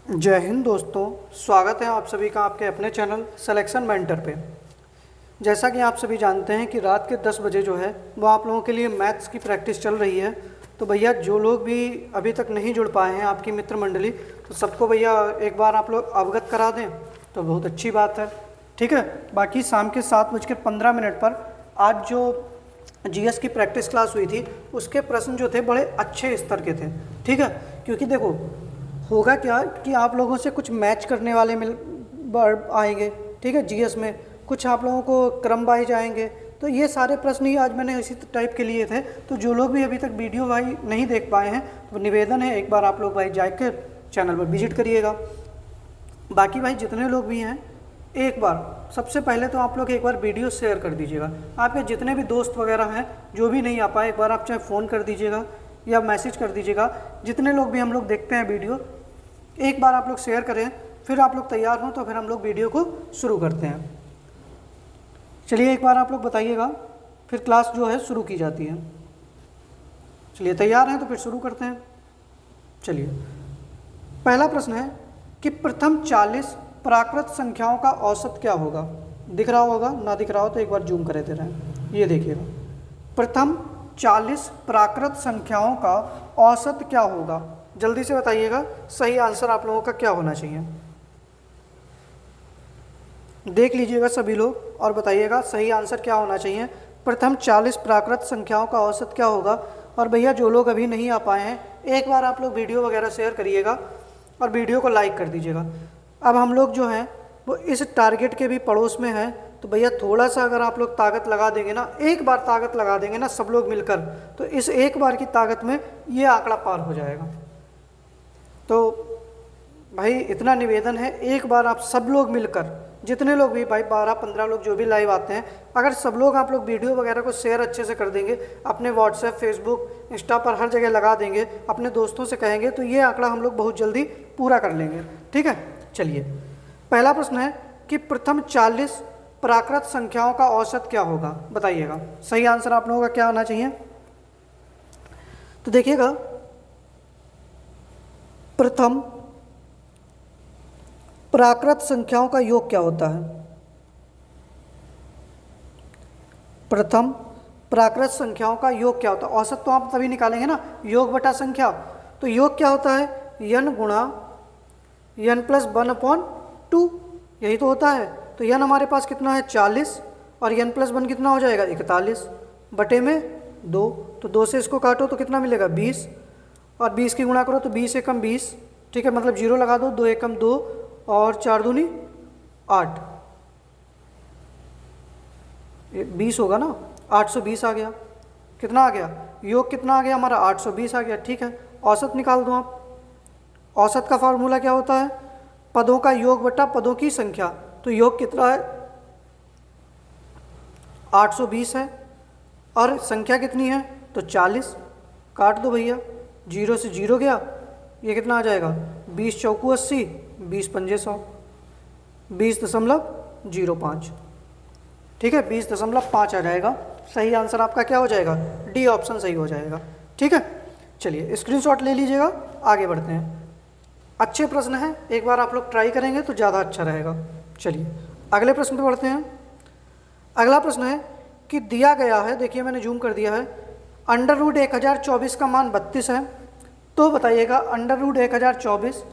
जय हिंद दोस्तों, स्वागत है आप सभी का आपके अपने चैनल सिलेक्शन मेंटर पे। जैसा कि आप सभी जानते हैं कि रात के 10 बजे जो है वो आप लोगों के लिए मैथ्स की प्रैक्टिस चल रही है। तो भैया जो लोग भी अभी तक नहीं जुड़ पाए हैं आपकी मित्र मंडली, तो सबको भैया एक बार आप लोग अवगत करा दें तो बहुत अच्छी बात है। ठीक है, बाकी शाम के 7:15 पर आज जो जीएस की प्रैक्टिस क्लास हुई थी उसके प्रश्न जो थे बड़े अच्छे स्तर के थे। ठीक है, क्योंकि देखो होगा क्या कि आप लोगों से कुछ मैच करने वाले आएंगे। ठीक है, जीएस में कुछ आप लोगों को क्रम वाइज आएंगे। तो ये सारे प्रश्न ही आज मैंने इसी टाइप के लिए थे। तो जो लोग भी अभी तक वीडियो भाई नहीं देख पाए हैं तो निवेदन है एक बार आप लोग भाई जाकर चैनल पर विजिट करिएगा। बाकी भाई जितने लोग भी हैं एक बार सबसे पहले तो आप लोग एक बार वीडियो शेयर कर दीजिएगा। आपके जितने भी दोस्त वगैरह हैं जो भी नहीं आ पाए एक बार आप चाहे फ़ोन कर दीजिएगा या मैसेज कर दीजिएगा। जितने लोग भी हम लोग देखते हैं वीडियो एक बार आप लोग शेयर करें, फिर आप लोग तैयार हों तो फिर हम लोग वीडियो को शुरू करते हैं। चलिए एक बार आप लोग बताइएगा, फिर क्लास जो है शुरू की जाती है। चलिए तैयार हैं तो फिर शुरू करते हैं। चलिए पहला प्रश्न है कि प्रथम 40 प्राकृत संख्याओं का औसत क्या होगा। दिख रहा होगा, ना दिख रहा हो तो एक बार जूम करे दे रहे हैं। ये देखिएगा, प्रथम 40 प्राकृत संख्याओं का औसत क्या होगा। जल्दी से बताइएगा सही आंसर आप लोगों का क्या होना चाहिए। देख लीजिएगा सभी लोग और बताइएगा सही आंसर क्या होना चाहिए। प्रथम 40 प्राकृत संख्याओं का औसत क्या होगा। और भैया जो लोग अभी नहीं आ पाए हैं एक बार आप लोग वीडियो वगैरह शेयर करिएगा और वीडियो को लाइक कर दीजिएगा। अब हम लोग जो हैं वो इस टारगेट के भी पड़ोस में हैं, तो भैया थोड़ा सा अगर आप लोग ताकत लगा देंगे ना, एक बार ताकत लगा देंगे ना सब लोग मिलकर, तो इस एक बार की ताकत में ये आंकड़ा पार हो जाएगा। तो भाई इतना निवेदन है एक बार आप सब लोग मिलकर, जितने लोग भी भाई 12-15 लोग जो भी लाइव आते हैं, अगर सब लोग आप लोग वीडियो वगैरह को शेयर अच्छे से कर देंगे, अपने व्हाट्सएप, फेसबुक, इंस्टा पर हर जगह लगा देंगे, अपने दोस्तों से कहेंगे, तो ये आंकड़ा हम लोग बहुत जल्दी पूरा कर लेंगे। ठीक है, चलिए पहला प्रश्न है कि प्रथम 40 प्राकृत संख्याओं का औसत क्या होगा, बताइएगा सही आंसर आप लोगों का क्या होना चाहिए। तो देखिएगा, प्रथम प्राकृत संख्याओं का योग क्या होता है। प्रथम प्राकृत संख्याओं का योग क्या होता है। औसत तो आप तभी निकालेंगे ना, योग बटा संख्या। तो योग क्या होता है, n गुणा n प्लस 1/2, यही तो होता है। तो n हमारे पास कितना है 40 और n प्लस 1 कितना हो जाएगा 41 बटे में 2। तो 2 से इसको काटो तो कितना मिलेगा 20 और 20 की गुणा करो तो 20 एकम 20। ठीक है, मतलब 0 लगा दो, 2 एकम 2 और 4 दूनी 8, 20 होगा ना, 820 आ गया। कितना आ गया, योग कितना आ गया हमारा 820 आ गया। ठीक है, औसत निकाल दो आप। औसत का फार्मूला क्या होता है, पदों का योग बटा पदों की संख्या। तो योग कितना है 820 है और संख्या कितनी है तो 40। काट दो भैया, 0 से 0 गया, ये कितना आ जाएगा 20 चौकू 80, 20 पंजे 100, 20.05। ठीक है, 20.5 आ जाएगा। सही आंसर आपका क्या हो जाएगा, डी ऑप्शन सही हो जाएगा। ठीक है, चलिए स्क्रीनशॉट ले लीजिएगा, आगे बढ़ते हैं। अच्छे प्रश्न हैं, एक बार आप लोग ट्राई करेंगे तो ज़्यादा अच्छा रहेगा। चलिए अगले प्रश्न पे बढ़ते हैं। अगला प्रश्न है कि दिया गया है, देखिए मैंने जूम कर दिया है, √1024 का मान 32 है। तो बताइएगा √1024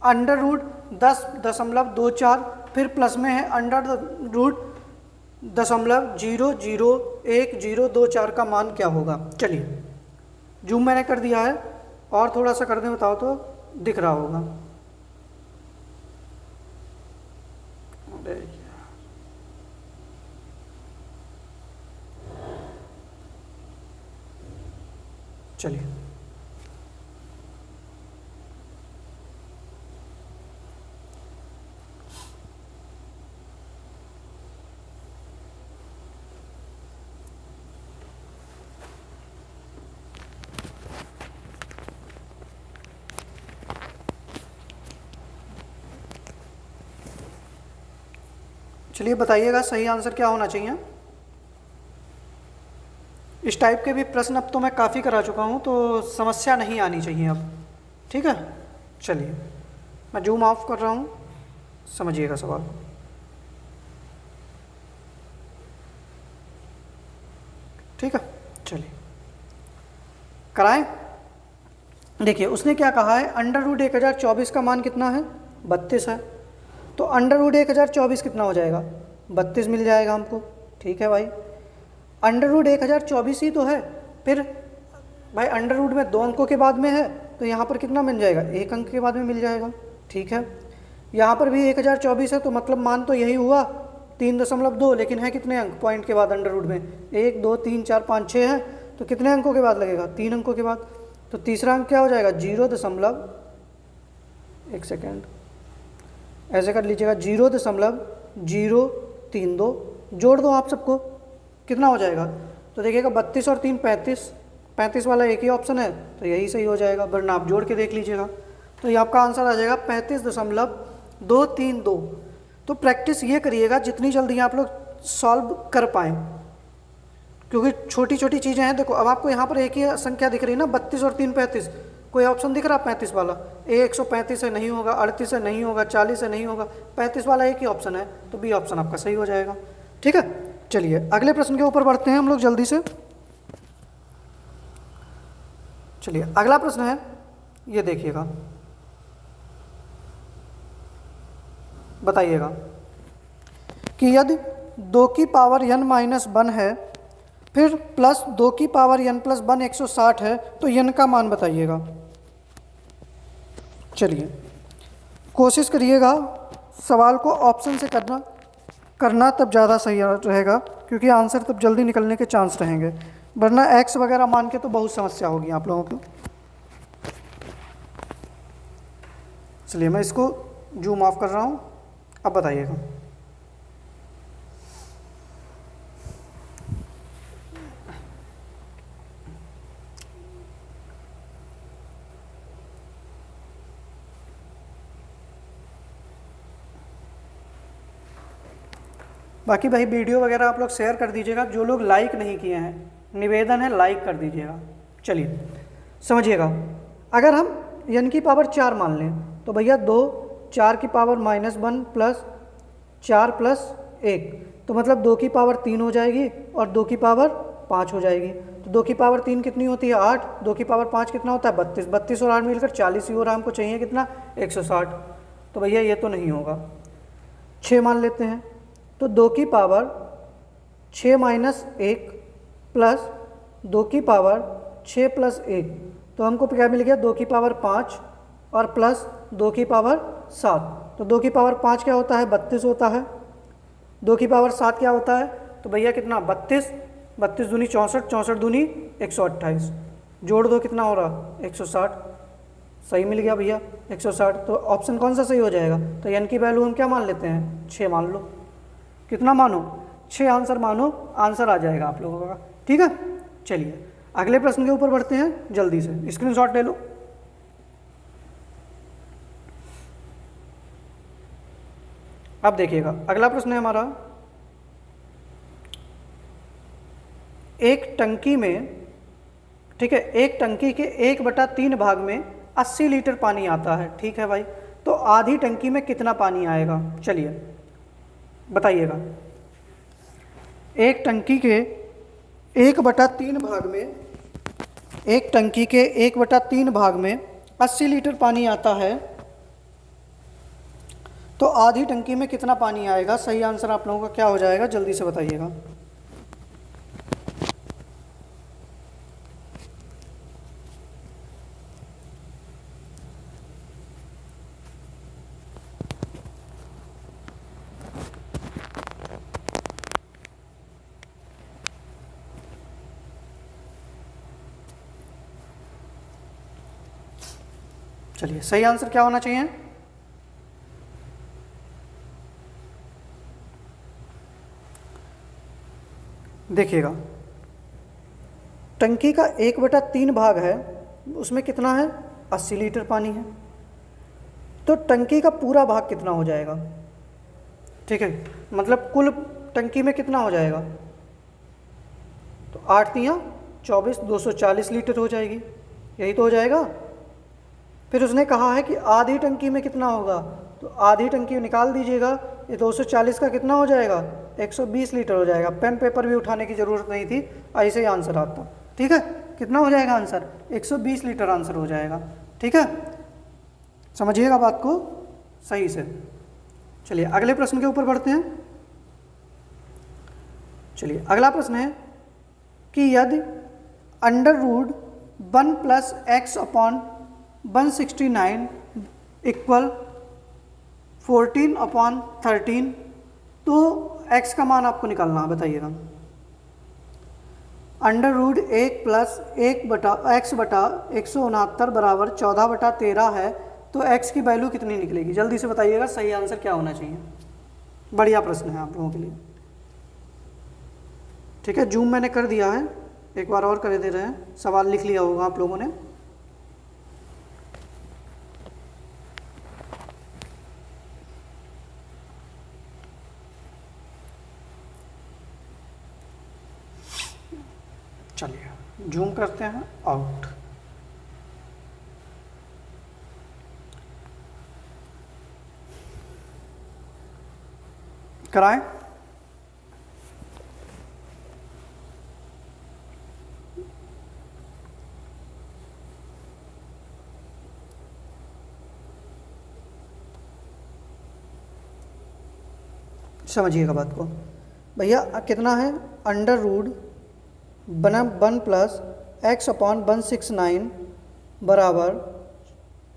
√10.24 फिर प्लस में है √0.001024 का मान क्या होगा। चलिए जूम मैंने कर दिया है और थोड़ा सा कर दें, बताओ तो दिख रहा होगा। चलिए चलिए बताइएगा सही आंसर क्या होना चाहिए। इस टाइप के भी प्रश्न अब तो मैं काफ़ी करा चुका हूँ, तो समस्या नहीं आनी चाहिए अब। ठीक है, चलिए मैं जूम ऑफ कर रहा हूँ, समझिएगा सवाल को। ठीक है, चलिए कराएं। देखिए उसने क्या कहा है, अंडर रूट 1024 का मान कितना है, 32 है। तो अंडर रूट 1024 कितना हो जाएगा, 32 मिल जाएगा हमको। ठीक है भाई, अंडर रूट 1024 ही तो है। फिर भाई अंडर रूट में 2 अंकों के बाद में है, तो यहाँ पर कितना मिल जाएगा, 1 अंक के बाद में मिल जाएगा। ठीक है, यहाँ पर भी 1024 है, तो मतलब मान तो यही हुआ 3.2, लेकिन है कितने अंक पॉइंट के बाद अंडर रूट में, 1 2 3 4 5 6 है, तो कितने अंकों के बाद लगेगा, 3 अंकों के बाद। तो तीसरा अंक क्या हो जाएगा, 1 सेकेंड ऐसे कर लीजिएगा, 0.032 जोड़ दो आप सबको, कितना हो जाएगा। तो देखिएगा 32 और 3 35, 35 वाला एक ही ऑप्शन है, तो यही सही हो जाएगा, वरना आप जोड़ के देख लीजिएगा। तो ये आपका आंसर आ जाएगा 35.232। तो प्रैक्टिस ये करिएगा जितनी जल्दी आप लोग सॉल्व कर पाएँ, क्योंकि छोटी छोटी चीज़ें हैं। देखो अब आपको यहाँ पर एक ही संख्या दिख रही है ना, 32 और 3 35, कोई ऑप्शन दिख रहा है 35 वाला, 135 है नहीं होगा, 38 है नहीं होगा, 40 है नहीं होगा, 35 वाला एक ही ऑप्शन है, तो बी ऑप्शन आपका सही हो जाएगा। ठीक है, चलिए अगले प्रश्न के ऊपर बढ़ते हैं हम लोग जल्दी से। चलिए अगला प्रश्न है, ये देखिएगा, बताइएगा कि यदि 2 की पावर n माइनस 1 है, फिर प्लस 2 की पावर n प्लस 1 160 है, तो n का मान बताइएगा। चलिए कोशिश करिएगा सवाल को ऑप्शन से करना तब ज़्यादा सही रहेगा, क्योंकि आंसर तब जल्दी निकलने के चांस रहेंगे, वरना x वगैरह मान के तो बहुत समस्या होगी आप लोगों को। चलिए मैं इसको जूम ऑफ कर रहा हूँ, अब बताइएगा। बाकी भाई वीडियो वगैरह आप लोग शेयर कर दीजिएगा, जो लोग लाइक नहीं किए हैं निवेदन है लाइक कर दीजिएगा। चलिए समझिएगा, अगर हम n की पावर 4 मान लें, तो भैया 2 4 की पावर -1 प्लस 4 प्लस 1, तो मतलब 2 की पावर 3 हो जाएगी और 2 की पावर 5 हो जाएगी। तो 2 की पावर 3 कितनी होती है, 8, 2 की पावर 5 कितना होता है, 32, 32 और 8 मिलकर 40 ही हो रहा है, हमको चाहिए कितना, 160। तो भैया ये तो नहीं होगा, 6 मान लेते हैं, तो 2 की पावर 6 माइनस 1 प्लस 2 की पावर 6 प्लस 1, तो हमको क्या मिल गया, 2 की पावर 5 और प्लस 2 की पावर 7। तो 2 की पावर 5 क्या होता है, 32 होता है, 2 की पावर 7 क्या होता है, तो भैया कितना, 32, 32 दूनी 64, 64 दूनी 128, जोड़ दो कितना हो रहा, 160, सही मिल गया भैया 160। तो ऑप्शन कौन सा सही हो जाएगा, तो n की वैल्यू हम क्या मान लेते हैं, 6 मान लो, कितना मानो, 6 आंसर मानो, आंसर आ जाएगा आप लोगों का। ठीक है, चलिए अगले प्रश्न के ऊपर बढ़ते हैं, जल्दी से स्क्रीनशॉट ले लो। अब देखिएगा अगला प्रश्न है हमारा, एक टंकी में, ठीक है, एक टंकी के 1/3 भाग में 80 लीटर पानी आता है। ठीक है भाई, तो आधी टंकी में कितना पानी आएगा, चलिए बताइएगा। एक टंकी के 1/3 भाग में, एक टंकी के 1/3 भाग में 80 लीटर पानी आता है, तो आधी टंकी में कितना पानी आएगा। सही आंसर आप लोगों का क्या हो जाएगा, जल्दी से बताइएगा। चलिए सही आंसर क्या होना चाहिए, देखिएगा टंकी का 1/3 भाग है, उसमें कितना है, 80 लीटर पानी है, तो टंकी का पूरा भाग कितना हो जाएगा। ठीक है, मतलब कुल टंकी में कितना हो जाएगा, तो 8 × 24 240 लीटर हो जाएगी, यही तो हो जाएगा। फिर उसने कहा है कि आधी टंकी में कितना होगा, तो आधी टंकी निकाल दीजिएगा, ये 240 का कितना हो जाएगा, 120 लीटर हो जाएगा। पेन पेपर भी उठाने की ज़रूरत नहीं थी, ऐसे ही आंसर आता। ठीक है, कितना हो जाएगा आंसर, 120 लीटर आंसर हो जाएगा। ठीक है, समझिएगा बात को सही से। चलिए अगले प्रश्न के ऊपर बढ़ते हैं। चलिए अगला प्रश्न है कि यदि under root 1 plus x upon 169 equal 14 upon 13, तो x का मान आपको निकालना है, बताइएगा। अंडर रूट 1 प्लस 1 बटा एक्स बटा 169 बराबर 14/13 है, तो x की वैल्यू कितनी निकलेगी, जल्दी से बताइएगा। सही आंसर क्या होना चाहिए। बढ़िया प्रश्न है आप लोगों के लिए। ठीक है, जूम मैंने कर दिया है, एक बार और कर दे रहे हैं। सवाल लिख लिया होगा आप लोगों ने। चलिए जूम करते हैं, आउट। कराएं। समझिएगा बात को भैया। कितना है, under root 1 plus x upon 169 बराबर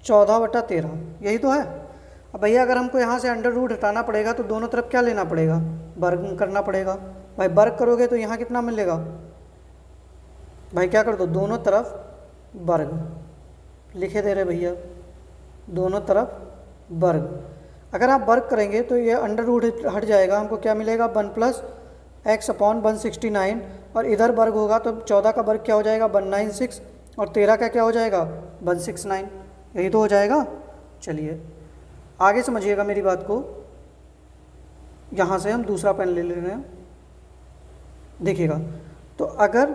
14/13, यही तो है। अब भैया अगर हमको यहाँ से अंडर रूट हटाना पड़ेगा तो दोनों तरफ क्या लेना पड़ेगा, वर्ग करना पड़ेगा। भाई वर्ग करोगे तो यहाँ कितना मिलेगा, भाई क्या कर दो, दोनों तरफ वर्ग लिखे दे रहे भैया, दोनों तरफ वर्ग। अगर आप वर्ग करेंगे तो ये अंडर रूट हट जाएगा, हमको क्या मिलेगा, 1 प्लस एक्स अपॉन 169, और इधर वर्ग होगा तो 14 का वर्ग क्या हो जाएगा, 196, और 13 का क्या हो जाएगा, 169, यही तो हो जाएगा। चलिए आगे समझिएगा मेरी बात को। यहाँ से हम दूसरा पेन ले रहे हैं, देखिएगा। तो अगर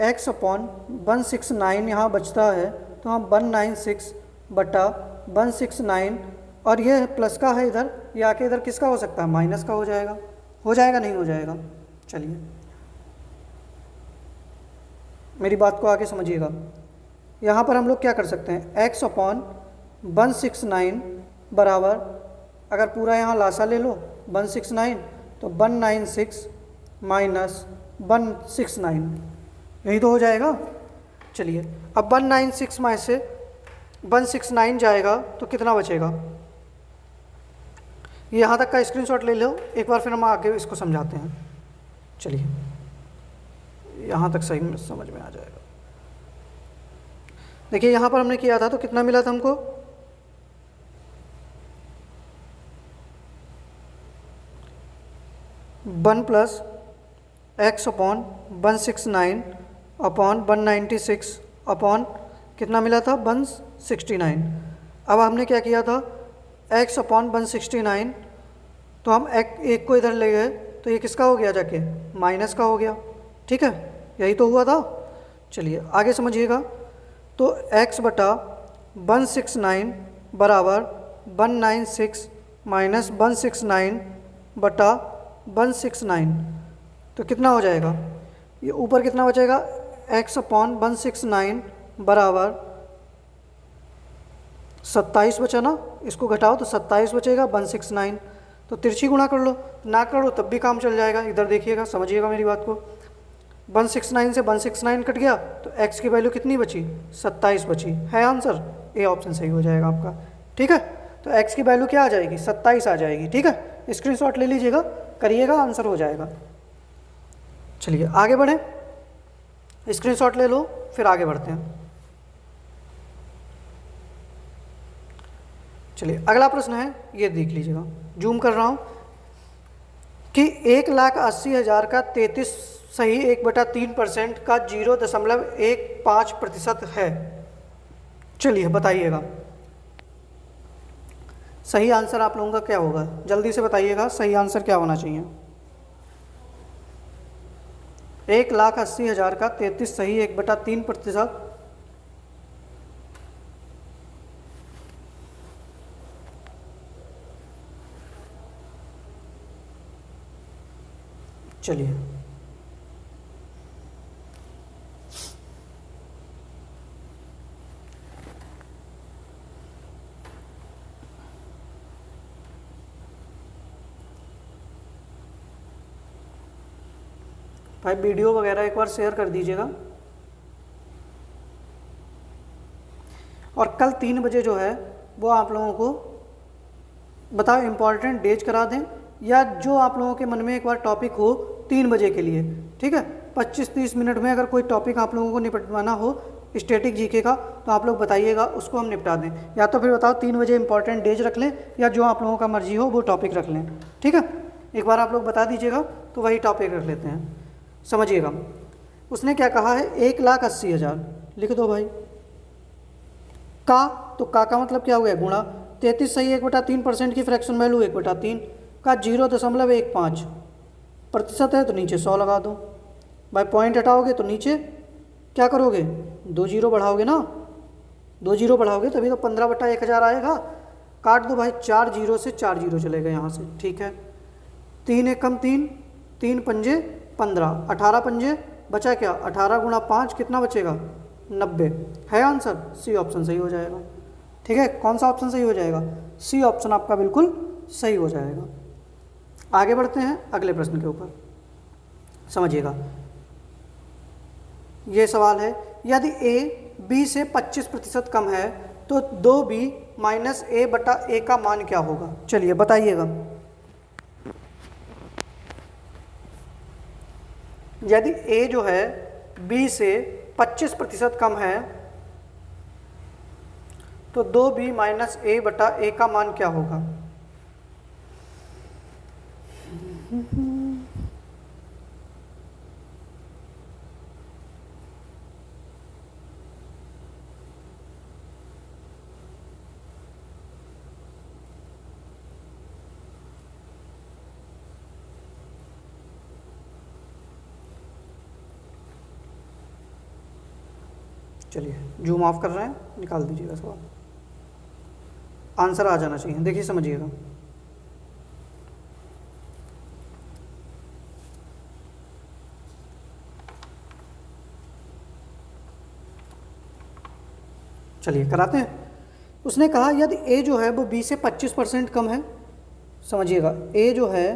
x अपॉन 169 यहाँ बचता है तो हम 196 बटा 169, और ये प्लस का है इधर, ये आके इधर किसका हो सकता है, माइनस का हो जाएगा। हो जाएगा नहीं हो जाएगा। चलिए मेरी बात को आगे समझिएगा। यहाँ पर हम लोग क्या कर सकते हैं, x अपॉन 169 बराबर, अगर पूरा यहाँ लासा ले लो 169, तो 196 माइनस 169, यही तो हो जाएगा। चलिए अब 196 में से 169 जाएगा तो कितना बचेगा, यहाँ तक का स्क्रीनशॉट ले लो एक बार, फिर हम आगे इसको समझाते हैं। चलिए यहाँ तक सही समझ में आ जाएगा। देखिए यहाँ पर हमने किया था तो कितना मिला था हमको, 1 plus x upon 169 upon 196 upon कितना मिला था, 169। अब हमने क्या किया था, x अपॉन 169, तो हम एक को इधर ले गए तो ये किसका हो गया, जाके माइनस का हो गया। ठीक है, यही तो हुआ था। चलिए आगे समझिएगा। तो x बटा 169 बराबर 196 माइनस 169 बटा 169, तो कितना हो जाएगा, ये ऊपर कितना बचेगा, x अपॉन 169 बराबर 27 बचा ना, इसको घटाओ तो 27 बचेगा, 169, तो तिरछी गुणा कर लो, ना करो तब भी काम चल जाएगा। इधर देखिएगा, समझिएगा मेरी बात को। 169 से 169 कट गया तो x की वैल्यू कितनी बची, 27 बची है। आंसर ए ऑप्शन सही हो जाएगा आपका। ठीक है, तो x की वैल्यू क्या आ जाएगी, 27 आ जाएगी। ठीक है, स्क्रीनशॉट ले लीजिएगा, करिएगा, आंसर हो जाएगा। चलिए आगे बढ़ें, स्क्रीनशॉट ले लो फिर आगे बढ़ते हैं। चलिए अगला प्रश्न है, ये देख लीजिएगा, जूम कर रहा हूँ, कि 1,80,000 का 33 सही 1/3% का 0.15% है। चलिए बताइएगा सही आंसर आप लोगों का क्या होगा, जल्दी से बताइएगा सही आंसर क्या होना चाहिए। 1,80,000 का 33 सही 1/3%, चलिए भाई वीडियो वगैरह एक बार शेयर कर दीजिएगा। और कल 3 बजे जो है वो आप लोगों को बताओ इम्पॉर्टेंट डेज करा दें, या जो आप लोगों के मन में एक बार टॉपिक हो 3 बजे के लिए, ठीक है। 25-30 मिनट में अगर कोई टॉपिक आप लोगों को निपटवाना हो स्टैटिक जीके का तो आप लोग बताइएगा, उसको हम निपटा दें। या तो फिर बताओ 3 बजे इंपॉर्टेंट डेज रख लें, या जो आप लोगों का मर्जी हो वो टॉपिक रख लें, ठीक है। एक बार आप लोग बता दीजिएगा तो वही टॉपिक रख लेते हैं। समझिएगा, उसने क्या कहा है 1,80,000 लिख दो भाई। का तो का मतलब क्या हो गया गुणा 33 सही 1/3% की फ्रैक्शन वैल्यू 1/3 का 0.15 प्रतिशत है तो नीचे 100 लगा दो भाई। पॉइंट हटाओगे तो नीचे क्या करोगे 2 जीरो बढ़ाओगे ना, 2 जीरो बढ़ाओगे तभी तो 15/1000 आएगा। काट दो भाई, 4 जीरो से 4 जीरो चले गए यहाँ से, ठीक है। 3 एक कम 3, 3 पंजे 15, 18 पंजे बचा क्या 18 गुणा 5 कितना बचेगा 90 है आंसर। सी ऑप्शन सही हो जाएगा, ठीक है। कौन सा ऑप्शन सही हो जाएगा, सी ऑप्शन आपका बिल्कुल सही हो जाएगा। आगे बढ़ते हैं अगले प्रश्न के ऊपर, समझिएगा। ये सवाल है यदि a b से 25% कम है तो 2b माइनस a/a का मान क्या होगा। चलिए बताइएगा। यदि a जो है b से 25% कम है तो 2b माइनस a/a का मान क्या होगा। चलिए जूम ऑफ कर रहे हैं, निकाल दीजिएगा सवाल, आंसर आ जाना चाहिए। देखिए समझिएगा, चलिए कराते हैं। उसने कहा यदि a जो है वो b से 25% कम है, समझिएगा a जो है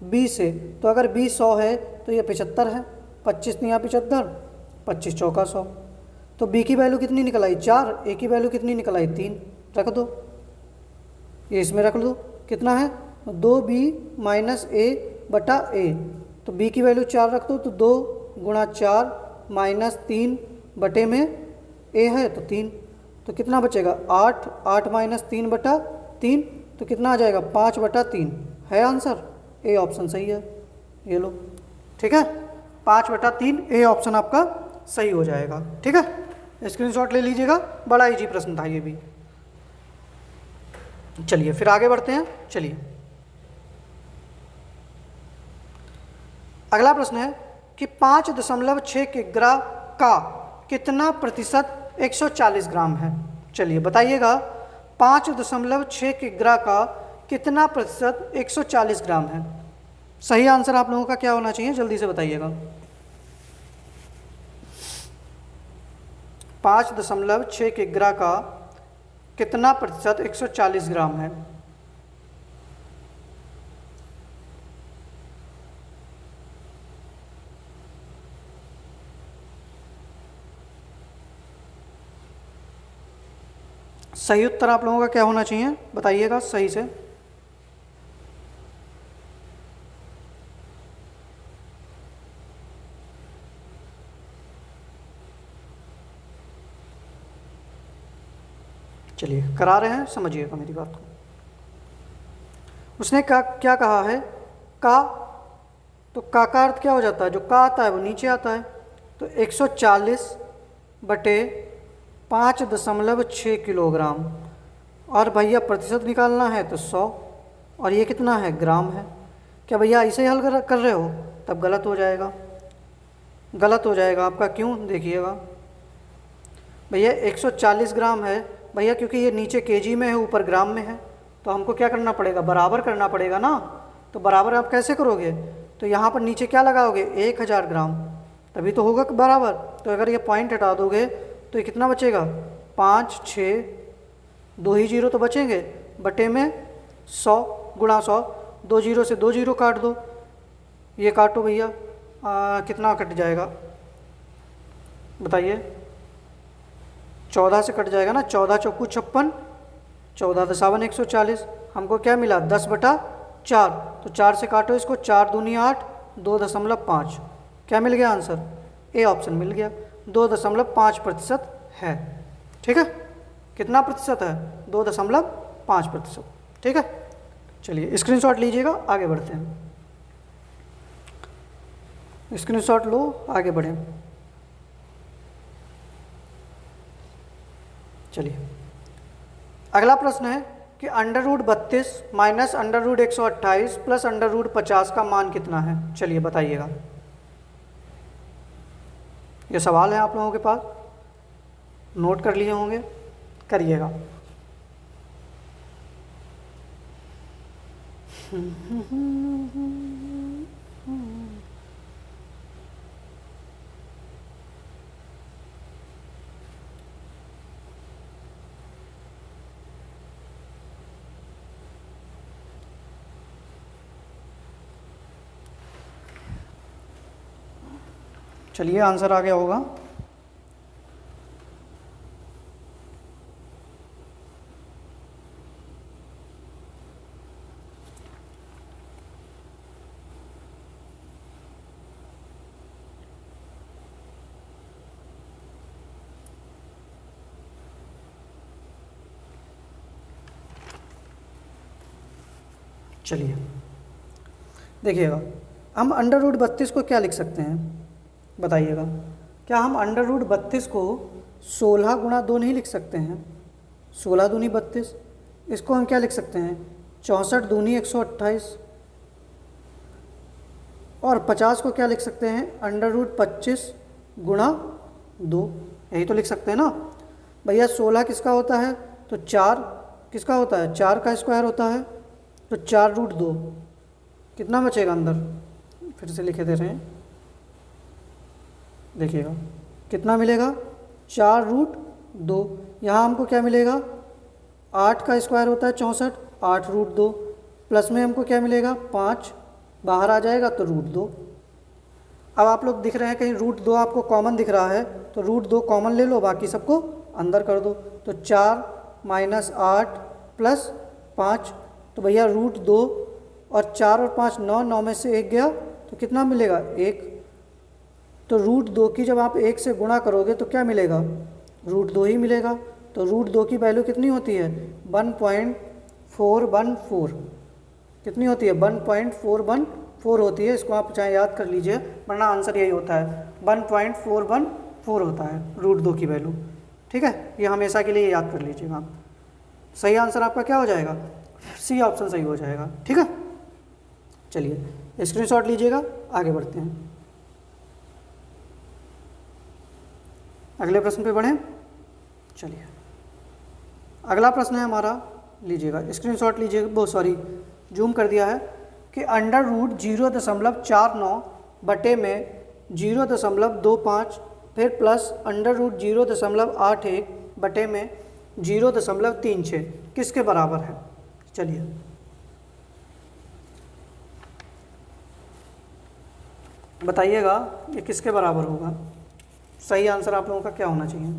b से, तो अगर b 100 है तो ये 75 है, 25 नहीं 75, 25 चौका 100, तो b की वैल्यू कितनी निकल आई 4, a की वैल्यू कितनी निकल आई 3, रख दो, ये इसमें रख दो, कितना है 2b माइनस a/a, तो b की वैल्यू 4 रख दो तो 2 गुणा 4 माइनस 3 बटे में a है तो 3, तो कितना बचेगा 8, 8 माइनस 3/3 तो कितना आ जाएगा 5/3 है आंसर। ए ऑप्शन सही है, ये लो, ठीक है। 5/3 ए ऑप्शन आपका सही हो जाएगा, ठीक है। स्क्रीनशॉट ले लीजिएगा, बड़ा इजी प्रश्न था ये भी। चलिए फिर आगे बढ़ते हैं। चलिए अगला प्रश्न है कि 5.6 किग्रा का कितना प्रतिशत 140 ग्राम है। चलिए बताइएगा 5.6 किग्रा का कितना प्रतिशत 140 ग्राम है। सही आंसर आप लोगों का क्या होना चाहिए, जल्दी से बताइएगा। 5.6 किग्रा का कितना प्रतिशत 140 ग्राम है। सही उत्तर आप लोगों का क्या होना चाहिए, बताइएगा सही से। चलिए करा रहे हैं, समझिएगा मेरी बात को। उसने क्या कहा है का, तो का अर्थ क्या हो जाता है, जो का आता है वो नीचे आता है, तो 140 बटे 5.6 किलोग्राम, और भैया प्रतिशत निकालना है तो 100, और ये कितना है ग्राम है। क्या भैया ऐसे ही हल कर रहे हो, तब गलत हो जाएगा, गलत हो जाएगा आपका। क्यों, देखिएगा भैया 140 ग्राम है भैया, क्योंकि ये नीचे केजी में है ऊपर ग्राम में है, तो हमको क्या करना पड़ेगा, बराबर करना पड़ेगा ना। तो बराबर आप कैसे करोगे, तो यहाँ पर नीचे क्या लगाओगे 1000 ग्राम, तभी तो होगा बराबर। तो अगर ये पॉइंट हटा दोगे तो ये कितना बचेगा 5 6, 2 ही जीरो तो बचेंगे, बटे में 100 गुणा 100, 2 जीरो से 2 जीरो काट दो, ये काटो भैया कितना कट जाएगा बताइए, 14 से कट जाएगा ना, 14 चौकू 56, 14 दशावन 140, हमको क्या मिला 10/4, तो 4 से काटो इसको, 4 दूनी 8, 2.5, क्या मिल गया आंसर, ए ऑप्शन मिल गया, 2.5% है। ठीक है, कितना प्रतिशत है 2.5%। ठीक है, चलिए स्क्रीनशॉट लीजिएगा, आगे बढ़ते हैं। स्क्रीनशॉट लो, आगे बढ़ें। चलिए अगला प्रश्न है कि √32 माइनस √128 प्लस √50 का मान कितना है। चलिए बताइएगा, ये सवाल है आप लोगों के पास, नोट कर लिए होंगे, करिएगा। चलिए आंसर आ गया होगा। चलिए देखिएगा, हम √32 को क्या लिख सकते हैं बताइएगा, क्या हम √32 को 16 गुणा 2 नहीं लिख सकते हैं, 16 दूनी 32, इसको हम क्या लिख सकते हैं 64 दूनी 128, और 50 को क्या लिख सकते हैं √25 गुणा 2, यही तो लिख सकते हैं ना भैया। 16 किसका होता है तो 4 किसका होता है, 4 का स्क्वायर होता है, तो 4√2, कितना बचेगा अंदर, फिर से लिखे दे रहे हैं, देखिएगा कितना मिलेगा 4√2, यहाँ हमको क्या मिलेगा 8 का स्क्वायर होता है 64, 8√2, प्लस में हमको क्या मिलेगा 5, बाहर आ जाएगा तो √2। अब आप लोग दिख रहे हैं कहीं √2 आपको कॉमन दिख रहा है, तो √2 कॉमन ले लो, बाकी सबको अंदर कर दो, तो 4 - 8 + 5, तो भैया √2 और 4 और 5 9, 9 में से 1 गया तो कितना मिलेगा 1, तो √2 की जब आप 1 से गुणा करोगे तो क्या मिलेगा √2 ही मिलेगा, तो √2 की वैल्यू कितनी होती है 1.414, कितनी होती है 1.414 होती है, इसको आप चाहे याद कर लीजिए वरना आंसर यही होता है 1.414 होता है √2 की वैल्यू। ठीक है, ये हमेशा के लिए याद कर लीजिएगा आप। सही आंसर आपका क्या हो जाएगा, सी ऑप्शन सही हो जाएगा। ठीक है, चलिए स्क्रीनशॉट लीजिएगा, आगे बढ़ते हैं। अगले प्रश्न पे बढ़ें। चलिए अगला प्रश्न है हमारा, लीजिएगा स्क्रीनशॉट लीजिएगा, वो सॉरी जूम कर दिया है कि √0.49 बटे में 0.25 फिर प्लस √0.81 बटे में 0.36 किसके बराबर है। चलिए बताइएगा ये किसके बराबर होगा, सही आंसर आप लोगों का क्या होना चाहिए।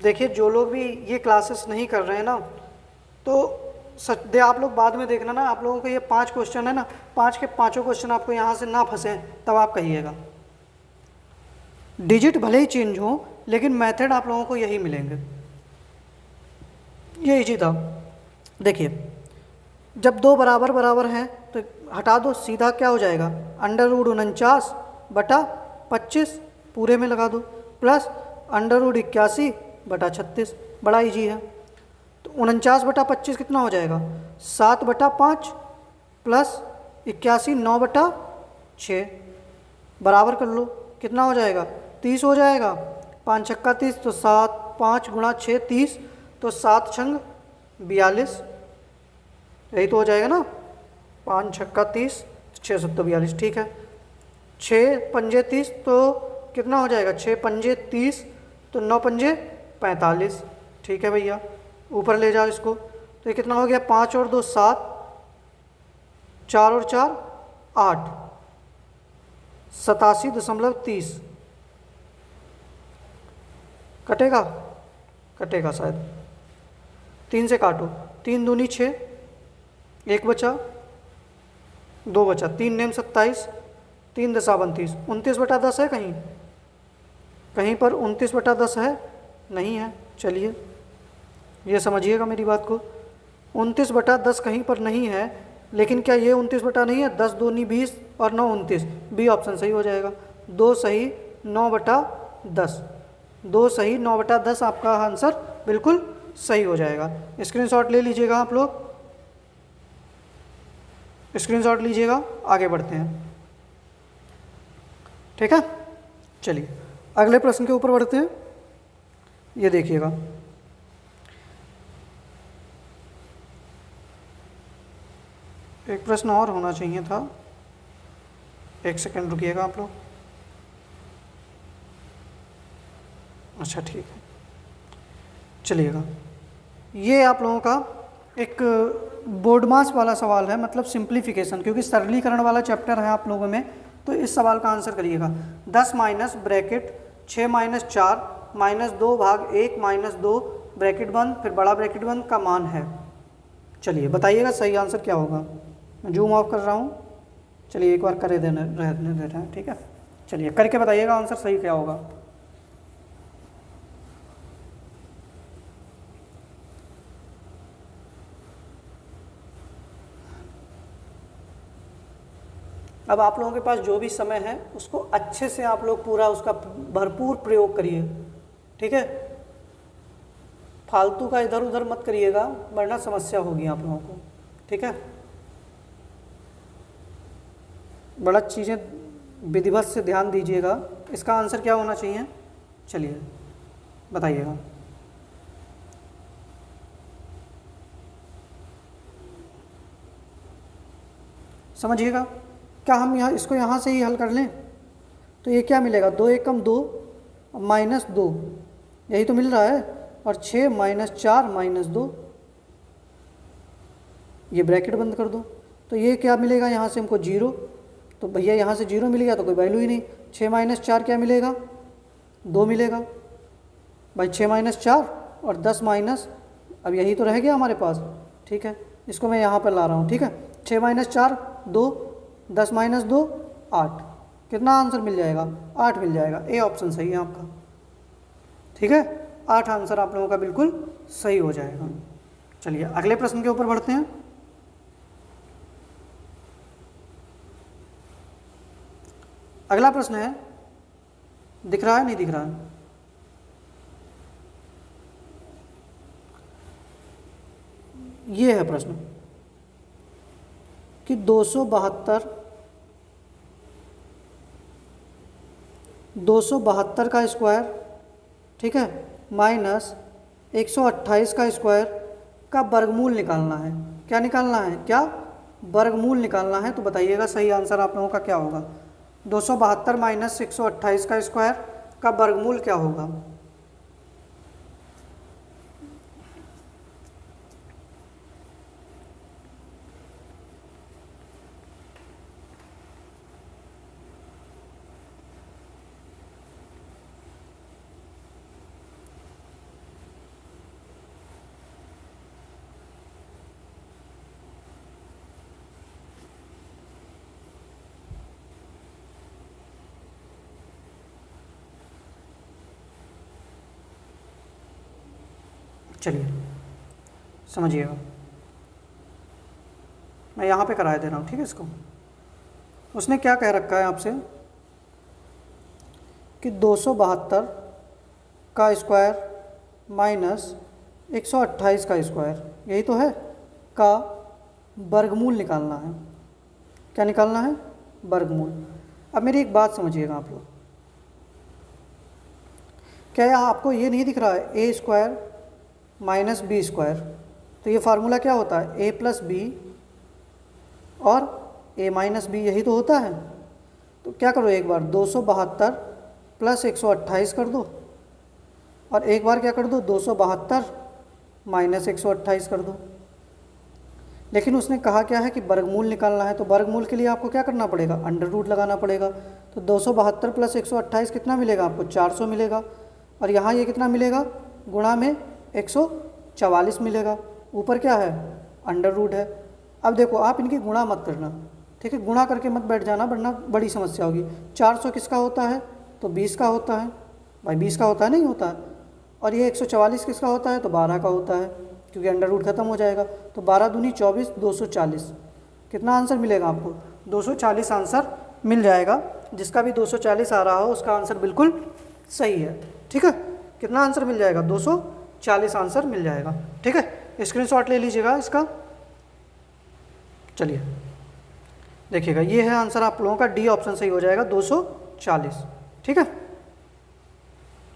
देखिए जो लोग भी ये क्लासेस नहीं कर रहे हैं ना, तो सच आप लोग बाद में देखना ना, आप लोगों को ये 5 क्वेश्चन है ना, 5 के 5 क्वेश्चन आपको यहाँ से ना फंसे तब आप कहिएगा। डिजिट भले ही चेंज हो लेकिन मेथड आप लोगों को यही मिलेंगे, ये इजी था। देखिए जब 2 बराबर बराबर हैं तो हटा दो, सीधा क्या हो जाएगा √49 बटा 25 पूरे में लगा दो, प्लस √81 बटा 36, बड़ा इजी है। तो 49 बटा 25 कितना हो जाएगा 7 बटा 5 प्लस 81 9 बटा 6, बराबर कर लो कितना हो जाएगा 30 हो जाएगा। 5 छक्का 30 तो 7, 5 गुणा 6 30, तो 7 छंग 42, यही तो हो जाएगा ना। 5 छक्का 30, 6 सत्तो 42, ठीक है। 6 पंजे 30 तो कितना हो जाएगा, 6 पंजे 30 तो 9 पंजे 45, ठीक है भैया। ऊपर ले जाओ इसको, तो ये कितना हो गया, 5 और 2 7, 4 और 4 8, 87.30 कटेगा, कटेगा शायद। 3 से काटो, 3 दूनी 6, 1 बचा, 2 बचा, 3 नेम 27, 3 दसा 29, 29/10 है कहीं, कहीं पर 29/10 है नहीं है। चलिए ये समझिएगा मेरी बात को, 29/10 कहीं पर नहीं है, लेकिन क्या ये 29 बटा नहीं है, 10 दूनी 20 और 9 29, बी ऑप्शन सही हो जाएगा। 2 सही 9/10, 2 सही 9/10 आपका आंसर बिल्कुल सही हो जाएगा। स्क्रीनशॉट ले लीजिएगा आप लोग, स्क्रीनशॉट लीजिएगा, आगे बढ़ते हैं, ठीक है। चलिए अगले प्रश्न के ऊपर बढ़ते हैं। ये देखिएगा, एक प्रश्न और होना चाहिए था, एक सेकंड रुकिएगा आप लोग। अच्छा ठीक है, चलिएगा। ये आप लोगों का एक बोर्ड मास वाला सवाल है, मतलब सिंप्लीफिकेशन, क्योंकि सरलीकरण वाला चैप्टर है आप लोगों में, तो इस सवाल का आंसर करिएगा। 10 माइनस ब्रैकेट 6 माइनस 4 माइनस 2 भाग 1 माइनस 2 ब्रैकेट बंद फिर बड़ा ब्रैकेट बंद का मान है। चलिए बताइएगा सही आंसर क्या होगा। मैं जूम ऑफ कर रहा हूँ, चलिए एक बार करे देने रहने दे रहे हैं, ठीक है। चलिए करके बताइएगा आंसर सही क्या होगा। अब आप लोगों के पास जो भी समय है उसको अच्छे से आप लोग पूरा उसका भरपूर प्रयोग करिए, ठीक है। फालतू का इधर उधर मत करिएगा वरना समस्या होगी आप लोगों को, ठीक है। बड़ा चीज़ें विधिवत से ध्यान दीजिएगा। इसका आंसर क्या होना चाहिए, चलिए बताइएगा। समझिएगा, क्या हम यहाँ इसको यहाँ से ही हल कर लें तो ये क्या मिलेगा, 2 एकम 2 माइनस 2, यही तो मिल रहा है, और 6 माइनस 4 माइनस 2, ये ब्रैकेट बंद कर दो तो ये क्या मिलेगा, यहाँ से हमको 0, तो भैया यहाँ से 0 मिल गया तो कोई वैल्यू ही नहीं। 6 माइनस 4 क्या मिलेगा, 2 मिलेगा भाई। 6 माइनस 4 और 10 माइनस, अब यही तो रह गया हमारे पास, ठीक है। इसको मैं यहाँ पर ला रहा हूँ, ठीक है। 6 माइनस 4 2, 10 माइनस 2 8, कितना आंसर मिल जाएगा, 8 मिल जाएगा। ए ऑप्शन सही है आपका, ठीक है। 8 आंसर आप लोगों का बिल्कुल सही हो जाएगा। चलिए अगले प्रश्न के ऊपर बढ़ते हैं। अगला प्रश्न है, दिख रहा है नहीं दिख रहा है, ये है प्रश्न कि 272 का स्क्वायर, ठीक है, माइनस 128 का स्क्वायर का वर्गमूल निकालना है। क्या निकालना है, क्या वर्गमूल निकालना है। तो बताइएगा सही आंसर आप लोगों का क्या होगा। 272 माइनस 128 का स्क्वायर का वर्गमूल क्या होगा। चलिए समझिएगा, मैं यहाँ पे कराया दे रहा हूँ, ठीक है। इसको उसने क्या कह रखा है आपसे कि 272 का स्क्वायर माइनस 128 का स्क्वायर, यही तो है, का वर्गमूल निकालना है। क्या निकालना है, वर्गमूल। अब मेरी एक बात समझिएगा आप लोग, क्या यहाँ आपको ये नहीं दिख रहा है ए स्क्वायर माइनस बी स्क्वायर? तो ये फार्मूला क्या होता है, ए प्लस बी और ए माइनस बी, यही तो होता है। तो क्या करो, एक बार 272 प्लस 128 कर दो और एक बार क्या कर दो 272 माइनस 128 कर दो। लेकिन उसने कहा क्या है कि वर्गमूल निकालना है, तो वर्गमूल के लिए आपको क्या करना पड़ेगा, अंडर रूट लगाना पड़ेगा। तो 272 प्लस 128 कितना मिलेगा आपको, 400 मिलेगा। और यहाँ ये कितना मिलेगा, गुणा में 144 मिलेगा। ऊपर क्या है, अंडर रूट है। अब देखो आप इनकी गुणा मत करना, ठीक है, गुणा करके मत बैठ जाना वरना बड़ी समस्या होगी। 400 किसका होता है, तो 20 का होता है भाई, 20 का होता है, नहीं होता है। और ये 144 किसका होता है, तो 12 का होता है, क्योंकि अंडर रूट खत्म हो जाएगा। तो 12 दूनी 24, 240। कितना आंसर मिलेगा आपको, 240 आंसर मिल जाएगा। जिसका भी 240 आ रहा हो उसका आंसर बिल्कुल सही है, ठीक है। कितना आंसर मिल जाएगा, 240 आंसर मिल जाएगा, ठीक है। स्क्रीनशॉट ले लीजिएगा इसका। चलिए देखिएगा, ये है आंसर आप लोगों का, डी ऑप्शन सही हो जाएगा, 240, ठीक है।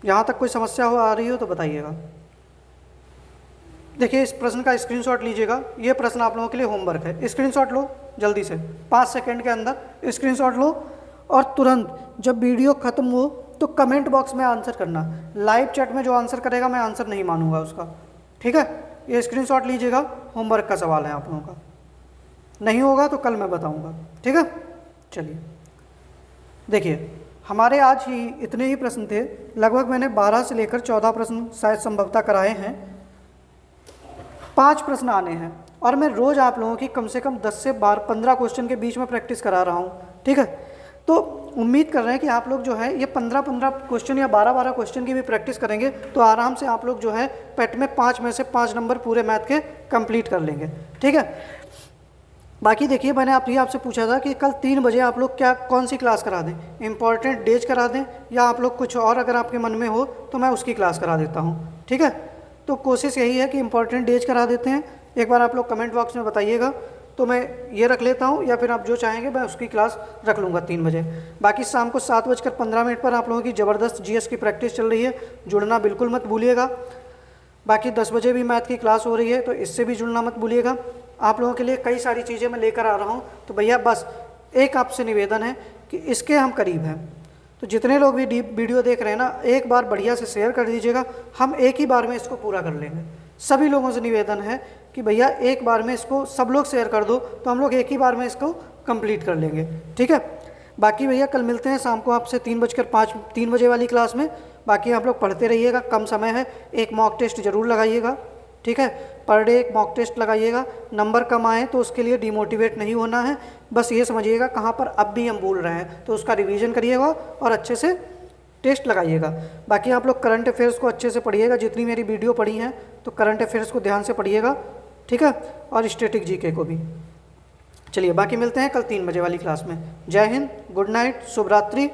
यहाँ तक कोई समस्या हो आ रही हो तो बताइएगा। देखिए इस प्रश्न का स्क्रीनशॉट लीजिएगा, ये प्रश्न आप लोगों के लिए होमवर्क है। स्क्रीनशॉट लो जल्दी से, 5 सेकंड के अंदर स्क्रीनशॉट लो और तुरंत जब वीडियो ख़त्म हो तो कमेंट बॉक्स में आंसर करना। लाइव चैट में जो आंसर करेगा मैं आंसर नहीं मानूंगा उसका, ठीक है। ये स्क्रीनशॉट लीजिएगा, होमवर्क का सवाल है आप लोगों का। नहीं होगा तो कल मैं बताऊँगा, ठीक है। चलिए देखिए, हमारे आज ही इतने ही प्रश्न थे। लगभग मैंने 12 से लेकर 14 प्रश्न शायद संभवतः कराए हैं। 5 प्रश्न आने हैं और मैं रोज़ आप लोगों की कम से कम 10 से 15 क्वेश्चन के बीच में प्रैक्टिस करा रहा हूँ, ठीक है। तो उम्मीद कर रहे हैं कि आप लोग जो है ये 15-15 क्वेश्चन या 12-12 क्वेश्चन की भी प्रैक्टिस करेंगे तो आराम से आप लोग जो है पेट में 5 में से 5 नंबर पूरे मैथ के कंप्लीट कर लेंगे, ठीक है। बाकी देखिए, मैंने आपसे पूछा था कि कल 3 बजे आप लोग कौन सी क्लास करा दें, इंपॉर्टेंट डेज करा दें या आप लोग कुछ और अगर आपके मन में हो तो मैं उसकी क्लास करा देता हूँ, ठीक है। तो कोशिश यही है कि इंपॉर्टेंट डेज करा देते हैं। एक बार आप लोग कमेंट बॉक्स में बताइएगा तो मैं ये रख लेता हूँ या फिर आप जो चाहेंगे मैं उसकी क्लास रख लूँगा 3 बजे। बाकी शाम को 7:15 पर आप लोगों की ज़बरदस्त जीएस की प्रैक्टिस चल रही है, जुड़ना बिल्कुल मत भूलिएगा। बाकी 10 बजे भी मैथ की क्लास हो रही है तो इससे भी जुड़ना मत भूलिएगा। आप लोगों के लिए कई सारी चीज़ें मैं लेकर आ रहा हूँ, तो भैया बस एक आपसे निवेदन है कि इसके हम करीब हैं। तो जितने लोग भी वीडियो देख रहे हैं ना, एक बार बढ़िया से शेयर कर दीजिएगा, हम एक ही बार में इसको पूरा कर लेंगे। सभी लोगों से निवेदन है कि भैया एक बार में इसको सब लोग शेयर कर दो तो हम लोग एक ही बार में इसको कंप्लीट कर लेंगे, ठीक है। बाकी भैया कल मिलते हैं शाम को आपसे 3 बजे वाली क्लास में। बाकी आप लोग पढ़ते रहिएगा, कम समय है, एक मॉक टेस्ट ज़रूर लगाइएगा, ठीक है। पर डे एक मॉक टेस्ट लगाइएगा। नंबर कम आए तो उसके लिए डिमोटिवेट नहीं होना है, बस ये समझिएगा कहाँ पर अब भी हम भूल रहे हैं तो उसका रिवीजन करिएगा और अच्छे से टेस्ट लगाइएगा। बाकी आप लोग करंट अफेयर्स को अच्छे से पढ़िएगा, जितनी मेरी वीडियो पढ़ी हैं तो करंट अफेयर्स को ध्यान से पढ़िएगा, ठीक है, और स्टैटिक जीके को भी। चलिए बाकी मिलते हैं कल 3 बजे वाली क्लास में। जय हिंद, गुड नाइट, शुभ रात्रि।